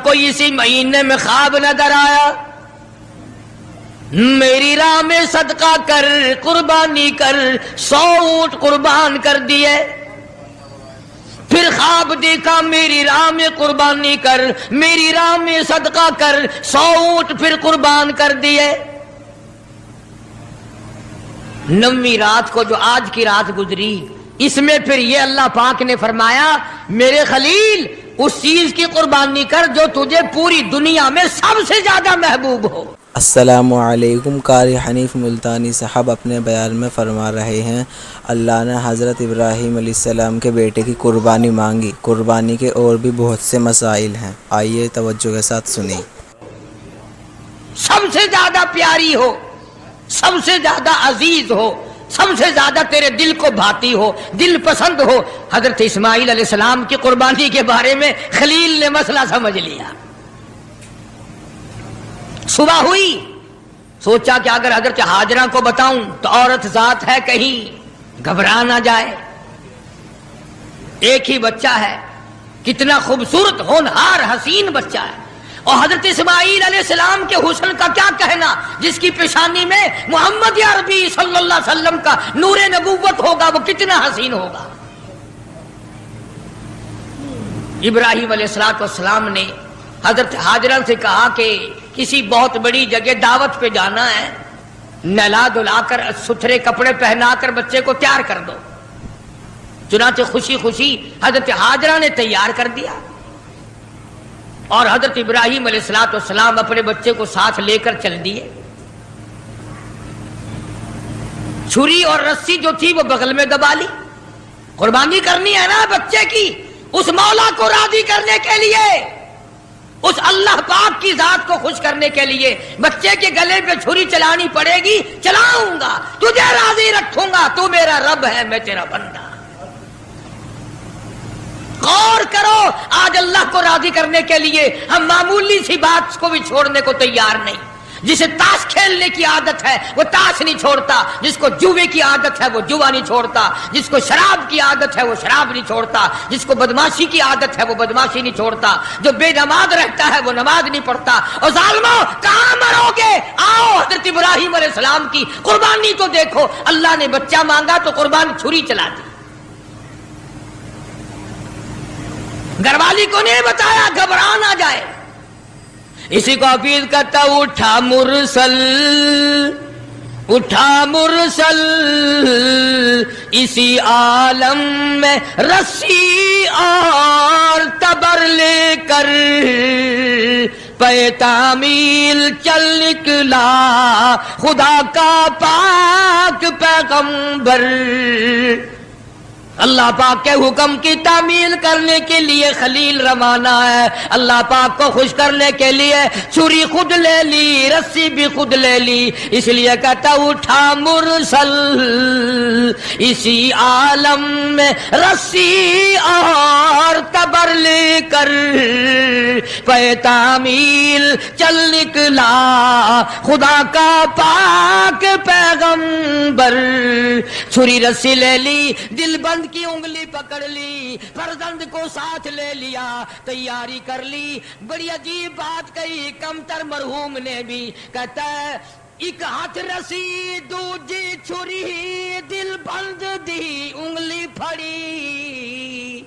کوئی اسی مہینے میں خواب نظر آیا میری راہ میں صدقہ کر قربانی کر 100 اونٹ قربان کر دیے پھر خواب دیکھا میری راہ میں قربانی کر میری راہ میں صدقہ کر 100 اونٹ پھر قربان کر دیے 9ویں رات کو جو آج کی رات گزری اس میں پھر یہ اللہ پاک نے فرمایا میرے خلیل اس چیز کی قربانی کر جو تجھے پوری دنیا میں سب سے زیادہ محبوب ہو۔ السلام علیکم۔ قاری حنیف ملتانی صاحب اپنے بیان میں فرما رہے ہیں اللہ نے حضرت ابراہیم علیہ السلام کے بیٹے کی قربانی مانگی۔ قربانی کے اور بھی بہت سے مسائل ہیں، آئیے توجہ کے ساتھ سنیں۔ سب سے زیادہ پیاری ہو، سب سے زیادہ عزیز ہو، سب سے زیادہ تیرے دل کو بھاتی ہو، دل پسند ہو۔ حضرت اسماعیل علیہ السلام کی قربانی کے بارے میں خلیل نے مسئلہ سمجھ لیا۔ صبح ہوئی، سوچا کہ اگر حضرت ہاجرہ کو بتاؤں تو عورت ذات ہے کہیں گھبرا نہ جائے، ایک ہی بچہ ہے، کتنا خوبصورت ہونہار حسین بچہ ہے، اور حضرت اسماعیل علیہ السلام کے حسن کا کیا کہنا جس کی پیشانی میں محمد عربی صلی اللہ علیہ وسلم کا نور نبوت ہوگا، وہ کتنا حسین ہوگا۔ ابراہیم علیہ السلام نے حضرت ہاجرہ سے کہا کہ کسی بہت بڑی جگہ دعوت پہ جانا ہے، نہلا دھلا کر ستھرے کپڑے پہنا کر بچے کو تیار کر دو۔ چنانچہ خوشی خوشی حضرت ہاجرہ نے تیار کر دیا، اور حضرت ابراہیم علیہ السلام اپنے بچے کو ساتھ لے کر چل دیے۔ چھری اور رسی جو تھی وہ بغل میں دبا لی، قربانی کرنی ہے نا بچے کی، اس مولا کو راضی کرنے کے لیے، اس اللہ پاک کی ذات کو خوش کرنے کے لیے بچے کے گلے پہ چھری چلانی پڑے گی، چلاؤں گا، تجھے راضی رکھوں گا، تو میرا رب ہے میں تیرا بندہ۔ غور کرو، آج اللہ کو راضی کرنے کے لیے ہم معمولی سی بات کو بھی چھوڑنے کو تیار نہیں۔ جسے تاش کھیلنے کی عادت ہے وہ تاش نہیں چھوڑتا، جس کو جوے کی عادت ہے وہ جوا نہیں چھوڑتا، جس کو شراب کی عادت ہے وہ شراب نہیں چھوڑتا، جس کو بدماشی کی عادت ہے وہ بدماشی نہیں چھوڑتا، جو بے نماز رہتا ہے وہ نماز نہیں پڑھتا۔ اور ظالموں کہاں مرو گے؟ آؤ حضرت ابراہیم علیہ السلام کی قربانی تو دیکھو، اللہ نے بچہ مانگا تو قربانی چھری چلا دی۔ گھر والی کو نہیں بتایا گھبرا نہ جائے۔ اسی کو حفیظ کہتا اٹھا مرسل اٹھا مرسل اسی عالم میں رسی اور تبر لے کر پے تعمیل چل نکلا خدا کا پاک پیغمبر۔ اللہ پاک کے حکم کی تعمیل کرنے کے لیے خلیل روانہ ہے، اللہ پاک کو خوش کرنے کے لیے چھری خود لے لی، رسی بھی خود لے لی، اس لیے کہتا اٹھا مرسل اسی عالم میں رسی اور تبر لے کر پے تعمیل چل نکلا خدا کا پاک پیغمبر۔ چھری رسی لے لی، دل بند کی انگلی پکڑ لی، فرزند کو ساتھ لے لیا، تیاری کر لی۔ بڑی عجیب بات کہی کمتر مرحوم نے بھی، کہتا ہے ایک ہاتھ رسی دوجی چھری دل بند دی انگلی پھڑی،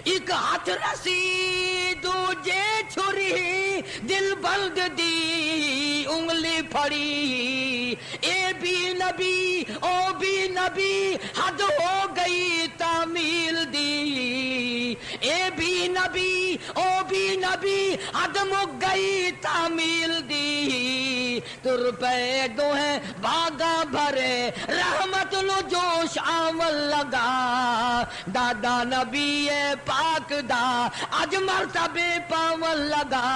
ایک ہاتھ رسی دوجے چھری دل بند دی انگلی پھڑی۔ اے بھی نبی او بھی نبی حد ہو گئی تعمیل دی، اے بھی نبی او بھی نبی حد مک گئی تعمیل دی۔ تر پہ دو ہیں باغا بھرے رحمت لو جوش آمل لگا، دادا نبی پاک دا اج مرتبے پاون لگا۔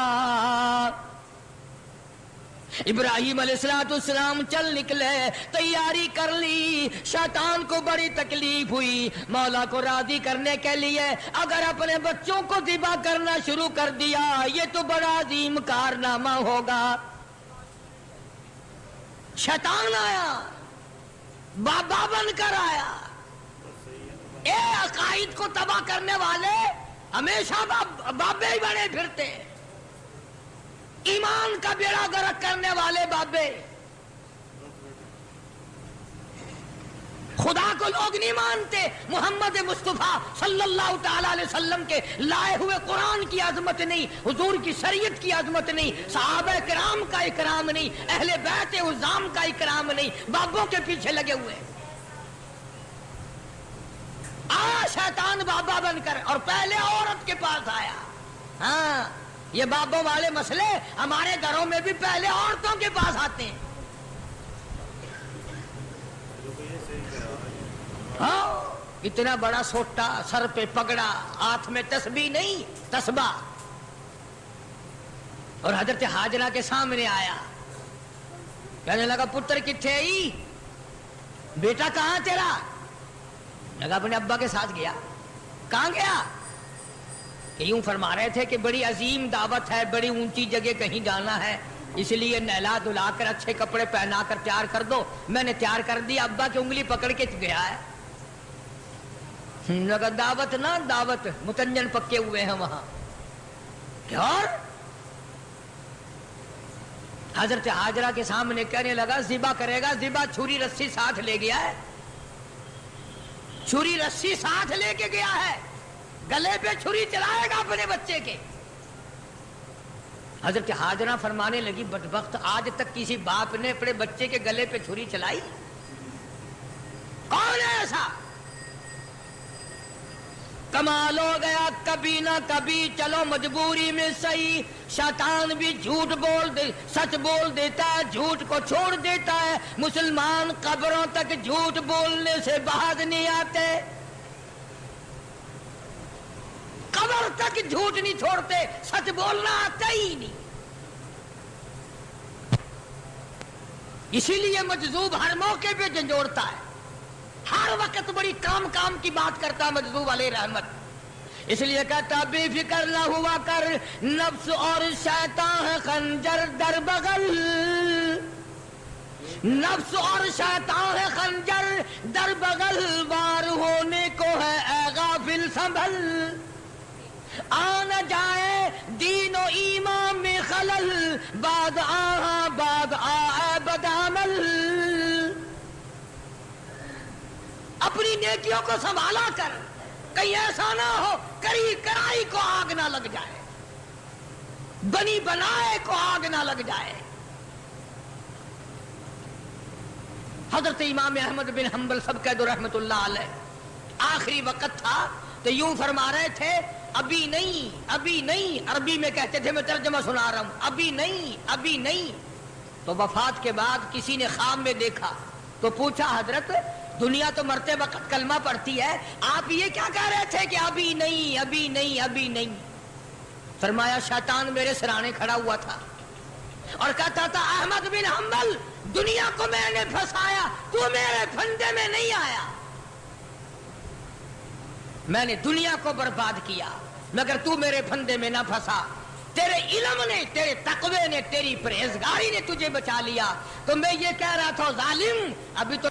ابراہیم علیہ السلام چل نکلے، تیاری کر لی۔ شیطان کو بڑی تکلیف ہوئی، مولا کو راضی کرنے کے لیے اگر اپنے بچوں کو ذبح کرنا شروع کر دیا یہ تو بڑا عظیم کارنامہ ہوگا۔ شیطان آیا، بابا بن کر آیا۔ اے عقائد کو تباہ کرنے والے ہمیشہ بابے ہی بنے پھرتے۔ ایمان کا بیڑا غرق کرنے والے بابے. خدا کو لوگ نہیں مانتے. محمد مصطفیٰ صلی اللہ تعالی علیہ وسلم کے لائے ہوئے قرآن کی عظمت نہیں, حضور کی شریعت کی عظمت نہیں, صحابہ کرام کا اکرام نہیں, اہل بیت عظام کا اکرام نہیں, بابوں کے پیچھے لگے ہوئے. آیا شیطان بابا بن کر اور پہلے عورت کے پاس آیا. ہاں یہ بابوں والے مسئلے ہمارے گھروں میں بھی پہلے عورتوں کے پاس آتے ہیں. ہاں اتنا بڑا سوٹا, سر پہ پگڑا, ہاتھ میں تسبیح نہیں تسبیح, اور حضرت ہاجرہ کے سامنے آیا. کہنے لگا پتر کتھے آئی, بیٹا کہاں تیرا؟ لگا اپنے ابا کے ساتھ گیا. کہاں گیا؟ کہ یوں فرما رہے تھے کہ بڑی عظیم دعوت ہے, بڑی اونچی جگہ کہیں جانا ہے, اس لیے نہلا دھلا کر اچھے کپڑے پہنا کر تیار کر دو. میں نے تیار کر دیا, ابا کی انگلی پکڑ کے گیا ہے. لگا دعوت نہ دعوت, متنجن پکے ہوئے ہیں وہاں. کیا اور حضرت ہاجرہ کے سامنے کہنے لگا ذبح کرے گا, ذبح چھری رسی ساتھ لے گیا ہے, چھری رسی ساتھ لے کے گیا ہے, گلے پہ چھری چلائے گا اپنے بچے کے. حضرت ہاجرہ فرمانے لگی بدبخت, آج تک کسی باپ نے اپنے بچے کے گلے پہ چھری چلائی؟ کون ہے ایسا؟ کمال ہو گیا, کبھی نہ کبھی چلو مجبوری میں صحیح, شیطان بھی جھوٹ بول دے, سچ بول دیتا ہے, جھوٹ کو چھوڑ دیتا ہے. مسلمان قبروں تک جھوٹ بولنے سے باز نہیں آتے, قبر تک جھوٹ نہیں چھوڑتے, سچ بولنا آتا ہی نہیں. اسی لیے مجذوب ہر موقع پہ جھنجھوڑتا ہے, ہر وقت بڑی کام کی بات کرتا ہے مجذوب علیہ رحمت. اس لیے کہتا بے فکر نہ ہوا کر, نفس اور شیطان ہے خنجر در بغل, نفس اور شیطان ہے خنجر در بغل, وار ہونے کو ہے اے غافل سنبھل. آ نہ جائے دین و ایمان میں خلل, بعد آ بدعمل. اپنی نیکیوں کو سنبھالا کر, کہیں ایسا نہ ہو کری کرائی کو آگ نہ لگ جائے, بنی بنائے کو آگ نہ لگ جائے. حضرت امام احمد بن حنبل سب کہہ دو رحمت اللہ علیہ, آخری وقت تھا تو یوں فرما رہے تھے ابھی نہیں ابھی نہیں, عربی میں کہتے تھے, میں ترجمہ سنا رہا ہوں, ابھی نہیں ابھی نہیں. تو وفات کے بعد کسی نے خواب میں دیکھا تو پوچھا حضرت دنیا تو مرتے وقت کلمہ پڑھتی ہے, آپ یہ کیا کہہ رہے تھے کہ ابھی نہیں ابھی نہیں ابھی نہیں؟ فرمایا شیطان میرے سرانے کھڑا ہوا تھا اور کہتا تھا احمد بن حنبل دنیا کو میں نے پھنسایا, تو میرے پھندے میں نہیں آیا. میں نے دنیا کو برباد کیا مگر تو میرے پھندے میں نہ پھنسا. تیرے علم نے, تیرے تقوی نے, تیری پرہیزگاری نے تجھے بچا لیا. تو میں یہ کہہ رہا تھا ظالم ابھی تو